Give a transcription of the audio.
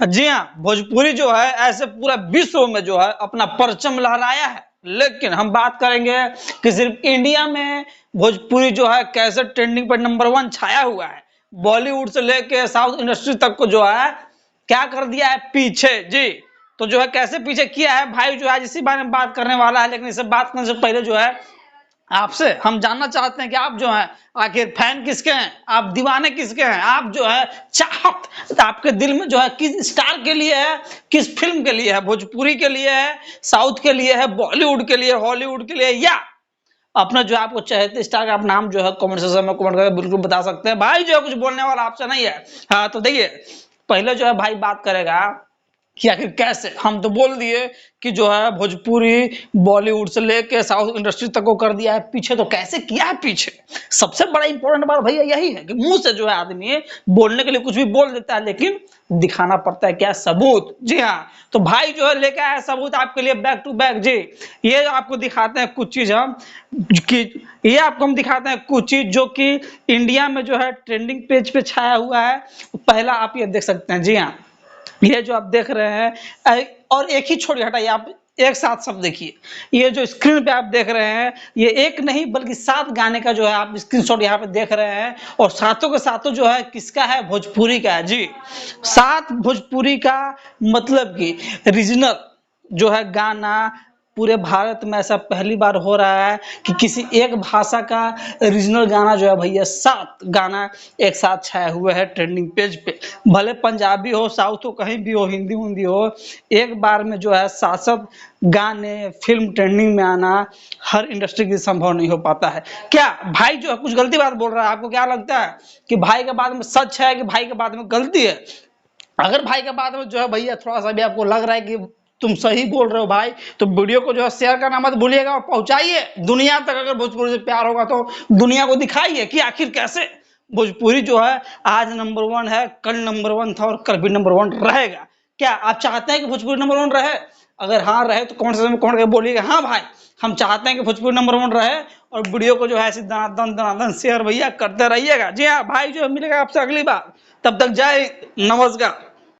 जी हाँ, भोजपुरी जो है ऐसे पूरा विश्व में जो है अपना परचम लहराया है। लेकिन हम बात करेंगे कि सिर्फ इंडिया में भोजपुरी जो है कैसे ट्रेंडिंग पर नंबर 1 छाया हुआ है। बॉलीवुड से लेके साउथ इंडस्ट्री तक को जो है क्या कर दिया है पीछे जी। तो जो है कैसे पीछे किया है भाई जो है इसी बारे में बात करने वाला है। लेकिन इसे बात करने से पहले जो है आपसे हम जानना चाहते हैं कि आप जो है आखिर फैन किसके हैं, आप दीवाने किसके हैं, आप जो है चाहत आपके दिल में जो है किस स्टार के लिए है, किस फिल्म के लिए है, भोजपुरी के लिए है, साउथ के लिए है, बॉलीवुड के लिए, हॉलीवुड के लिए, या अपना जो आपको चाहते स्टार का आप नाम जो है कमेंट सेक्शन में कमेंट करके बिल्कुल बता सकते हैं। भाई जो है कुछ बोलने वाला आपसे नहीं है। हाँ तो देखिए पहले जो है भाई बात करेगा कि आखिर कैसे। हम तो बोल दिए कि जो है भोजपुरी बॉलीवुड से लेके साउथ इंडस्ट्री तक को कर दिया है पीछे। तो कैसे किया है पीछे, सबसे बड़ा इंपॉर्टेंट बात भैया यही है कि मुंह से जो है आदमी बोलने के लिए कुछ भी बोल देता है लेकिन दिखाना पड़ता है क्या, सबूत। जी हाँ, तो भाई जो है लेके आया सबूत आपके लिए बैक टू बैक जी। ये आपको दिखाते हैं कुछ चीज हम कि ये आपको हम दिखाते हैं कुछ चीज जो कि इंडिया में जो है ट्रेंडिंग पेज पे छाया हुआ है। पहला आप ये देख सकते हैं। जी हाँ, ये जो आप देख रहे हैं और एक ही छोड़ी हटाइए, आप एक साथ सब देखिए। ये जो स्क्रीन पे आप देख रहे हैं ये एक नहीं बल्कि 7 गाने का जो है आप स्क्रीनशॉट यहाँ पे देख रहे हैं। और सातों के सातों जो है किसका है, भोजपुरी का है जी। 7 भोजपुरी का मतलब कि रीजनल जो है गाना पूरे भारत में ऐसा पहली बार हो रहा है कि किसी एक भाषा का रीजनल गाना जो है भैया 7 गाना एक साथ छाए हुए है ट्रेंडिंग पेज पे। भले पंजाबी हो, साउथ हो, कहीं भी हो, हिंदी हिंदी हो, एक बार में जो है 7 गाने फिल्म ट्रेंडिंग में आना हर इंडस्ट्री के संभव नहीं हो पाता है। क्या भाई जो है कुछ गलती बात बोल रहा है? आपको क्या लगता है कि भाई के बाद में सच है कि भाई के बाद में गलती है? अगर भाई के बाद में जो है भैया थोड़ा सा भी आपको लग रहा है कि तुम सही बोल रहे हो भाई, तो वीडियो को जो है शेयर करना मत भूलिएगा और पहुंचाइए दुनिया तक। अगर भोजपुरी से प्यार होगा तो दुनिया को दिखाइए कि आखिर कैसे भोजपुरी जो है आज नंबर 1 है, कल नंबर 1 था और कल भी नंबर 1 रहेगा। क्या आप चाहते हैं कि भोजपुरी नंबर 1 रहे? अगर हाँ रहे तो कमेंट सेक्शन में कमेंट करके बोलिएगा हाँ भाई हम चाहते हैं कि भोजपुरी नंबर 1 रहे। और वीडियो को जो है ऐसे दनादन दनादन शेयर भैया करते रहिएगा। जी हाँ भाई जो मिलेगा आपसे अगली बार, तब तक जय नमस्कार।